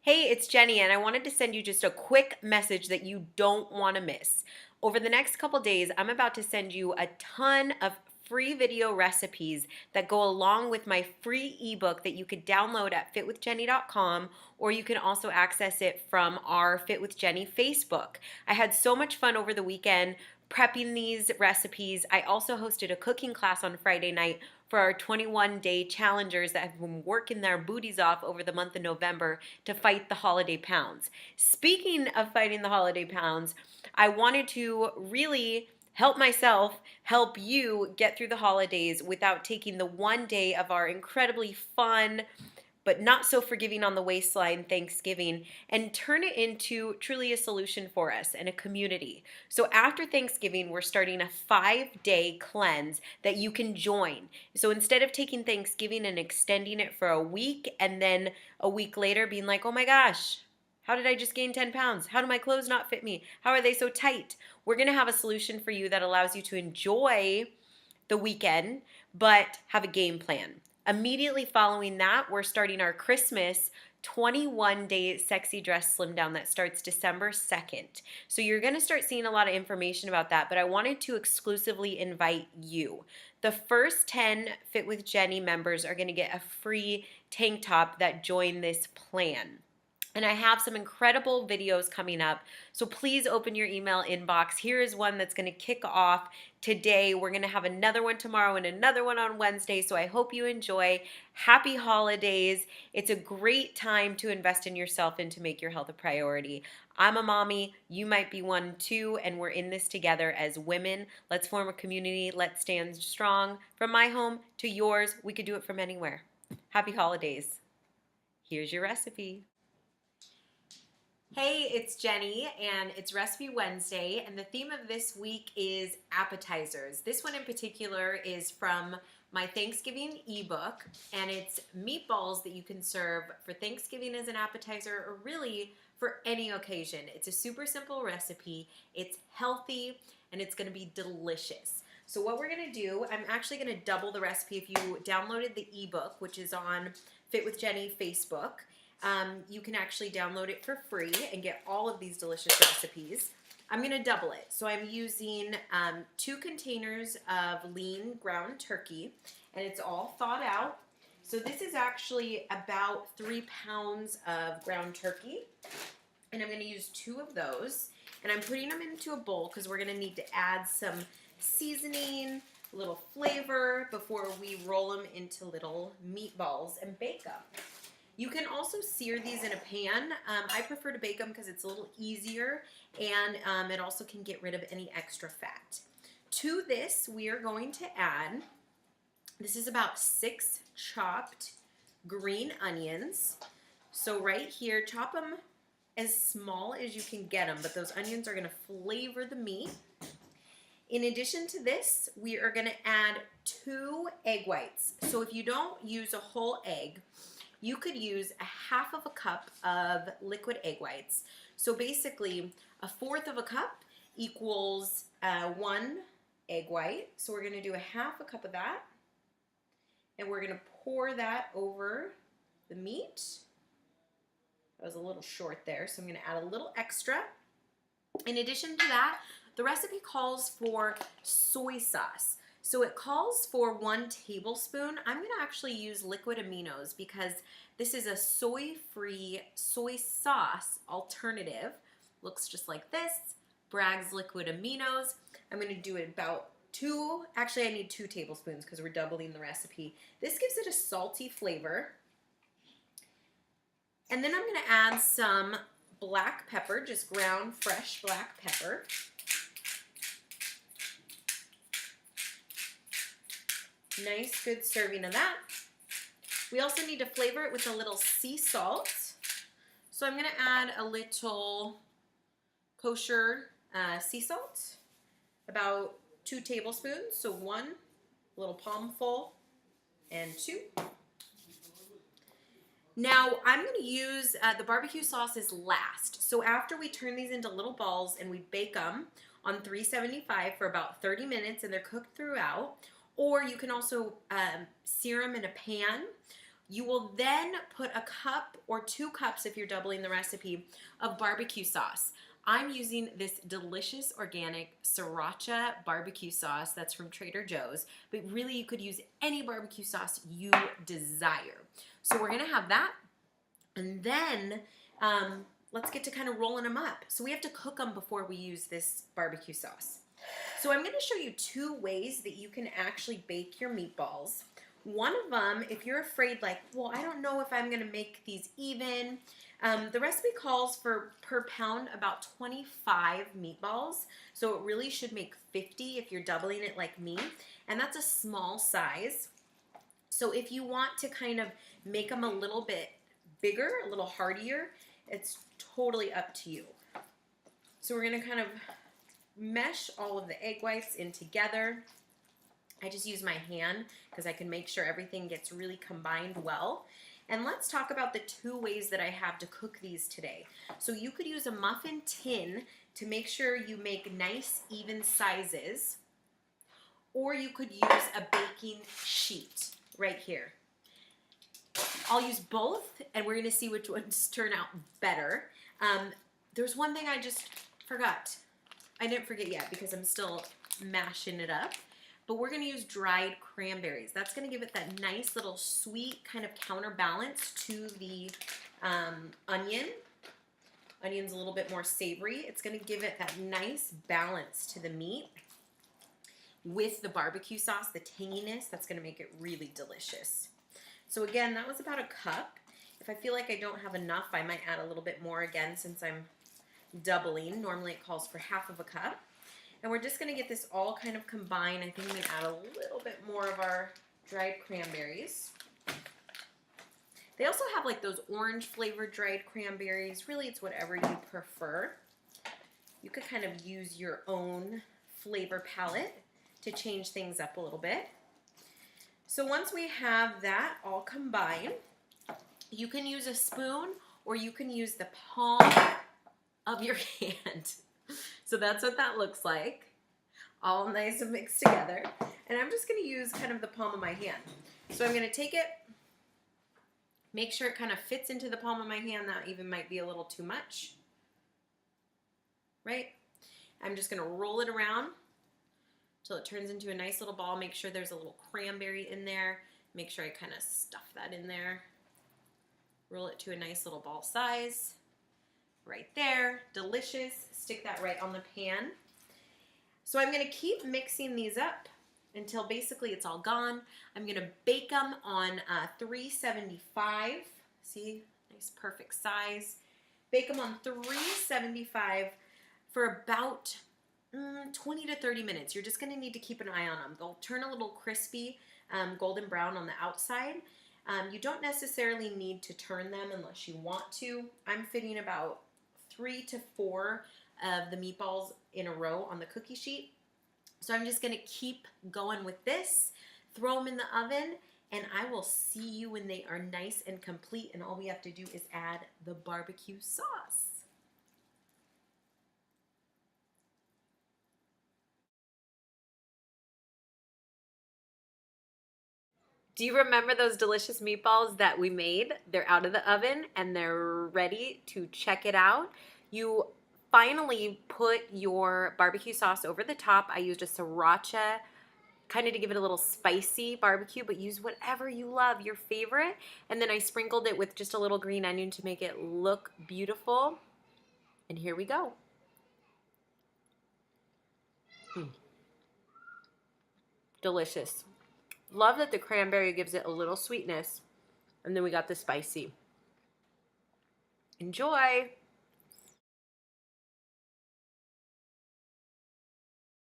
Hey, it's Jenny, and I wanted to send you just a quick message that you don't want to miss. Over the next couple days, I'm about to send you a ton of free video recipes that go along with my free ebook that you could download at fitwithjenny.com, or you can also access it from our Fit with Jenny Facebook. I had so much fun over the weekend prepping these recipes. I also hosted a cooking class on Friday night for our 21-day challengers that have been working their booties off over the month of November to fight the holiday pounds. Speaking of fighting the holiday pounds, I wanted to really help myself, help you get through the holidays without taking the one day of our incredibly fun but not so forgiving on the waistline Thanksgiving and turn it into truly a solution for us and a community. So after Thanksgiving, we're starting a 5-day cleanse that you can join. So instead of taking Thanksgiving and extending it for a week and then a week later being like, oh my gosh, how did I just gain 10 pounds? How do my clothes not fit me? How are they so tight? We're going to have a solution for you that allows you to enjoy the weekend, but have a game plan. Immediately following that, we're starting our Christmas 21-day sexy dress slim down that starts December 2nd. So you're going to start seeing a lot of information about that, but I wanted to exclusively invite you. The first 10 Fit with Jenny members are going to get a free tank top that join this plan. And I have some incredible videos coming up, so please open your email inbox. Here is one that's going to kick off today. We're going to have another one tomorrow and another one on Wednesday, so I hope you enjoy. Happy holidays. It's a great time to invest in yourself and to make your health a priority. I'm a mommy. You might be one too, and we're in this together as women. Let's form a community. Let's stand strong. From my home to yours, we could do it from anywhere. Happy holidays. Here's your recipe. Hey, it's Jenny, and it's Recipe Wednesday, and the theme of this week is appetizers. This one in particular is from my Thanksgiving ebook, and it's meatballs that you can serve for Thanksgiving as an appetizer or really for any occasion. It's a super simple recipe, it's healthy, and it's going to be delicious. So what we're going to do, I'm actually going to double the recipe. If you downloaded the ebook, which is on Fit with Jenny Facebook, you can actually download it for free and get all of these delicious recipes. I'm going to double it. So I'm using 2 containers of lean ground turkey, and it's all thawed out. So this is actually about 3 pounds of ground turkey, and I'm going to use 2 of those. And I'm putting them into a bowl because we're going to need to add some seasoning, a little flavor before we roll them into little meatballs and bake them. You can also sear these in a pan. I prefer to bake them because it's a little easier, and it also can get rid of any extra fat. To this, we are going to add, this is about 6 chopped green onions. So right here, chop them as small as you can get them, but those onions are going to flavor the meat. In addition to this, we are going to add 2 egg whites. So if you don't use a whole egg, you could use a half of a cup of liquid egg whites. So basically, a fourth of a cup equals 1 egg white. So we're going to do a half a cup of that, and we're going to pour that over the meat. That was a little short there, so I'm going to add a little extra. In addition to that, the recipe calls for soy sauce. So it calls for 1 tablespoon. I'm going to actually use liquid aminos because this is a soy-free soy sauce alternative. Looks just like this. Bragg's liquid aminos. I'm going to do it about 2. Actually, I need 2 tablespoons because we're doubling the recipe. This gives it a salty flavor. And then I'm going to add some black pepper, just ground fresh black pepper. Nice, good serving of that. We also need to flavor it with a little sea salt. So I'm going to add a little kosher sea salt, about 2 tablespoons. So 1 little palmful and 2. Now I'm going to use the barbecue sauces last. So after we turn these into little balls and we bake them on 375 for about 30 minutes and they're cooked throughout, or you can also sear them in a pan. You will then put a cup or 2 cups, if you're doubling the recipe, of barbecue sauce. I'm using this delicious organic sriracha barbecue sauce that's from Trader Joe's, but really you could use any barbecue sauce you desire. So we're gonna have that, and then let's get to kind of rolling them up. So we have to cook them before we use this barbecue sauce. So I'm gonna show you 2 ways that you can actually bake your meatballs. One of them, if you're afraid like, well, I don't know if I'm gonna make these even, the recipe calls for per pound about 25 meatballs. So it really should make 50 if you're doubling it like me. And that's a small size. So if you want to kind of make them a little bit bigger, a little heartier, it's totally up to you. So we're gonna kind of mesh all of the egg whites in together. I just use my hand because I can make sure everything gets really combined well. And let's talk about the 2 ways that I have to cook these today. So you could use a muffin tin to make sure you make nice even sizes, or you could use a baking sheet right here. I'll use both, and we're gonna see which ones turn out better. There's one thing I just forgot. I didn't forget yet because I'm still mashing it up. But we're gonna use dried cranberries. That's gonna give it that nice little sweet kind of counterbalance to the onion. Onion's a little bit more savory. It's gonna give it that nice balance to the meat with the barbecue sauce, the tanginess. That's gonna make it really delicious. So again, that was about a cup. If I feel like I don't have enough, I might add a little bit more again since I'm doubling. Normally it calls for half of a cup. And we're just gonna get this all kind of combined. I think we add a little bit more of our dried cranberries. They also have like those orange flavored dried cranberries. Really, it's whatever you prefer. You could kind of use your own flavor palette to change things up a little bit. So once we have that all combined, you can use a spoon or you can use the palm of your hand. So that's what that looks like, all nice and mixed together. And I'm just gonna use kind of the palm of my hand. So I'm gonna take it, make sure it kind of fits into the palm of my hand. That even might be a little too much, right? I'm just gonna roll it around till it turns into a nice little ball. Make sure there's a little cranberry in there. Make sure I kind of stuff that in there. Roll it to a nice little ball size. Right there, delicious. Stick that right on the pan. So I'm gonna keep mixing these up until basically it's all gone. I'm gonna bake them on 375. See, nice perfect size. Bake them on 375 for about 20 to 30 minutes. You're just gonna need to keep an eye on them. They'll turn a little crispy, golden brown on the outside. You don't necessarily need to turn them unless you want to. I'm fitting about 3 to 4 of the meatballs in a row on the cookie sheet. So I'm just gonna keep going with this, throw them in the oven, and I will see you when they are nice and complete, and all we have to do is add the barbecue sauce. Do you remember those delicious meatballs that we made? They're out of the oven and they're ready to check it out. You finally put your barbecue sauce over the top. I used a sriracha, kind of to give it a little spicy barbecue, but use whatever you love, your favorite. And then I sprinkled it with just a little green onion to make it look beautiful. And here we go. Delicious. Love that the cranberry gives it a little sweetness. And then we got the spicy. Enjoy!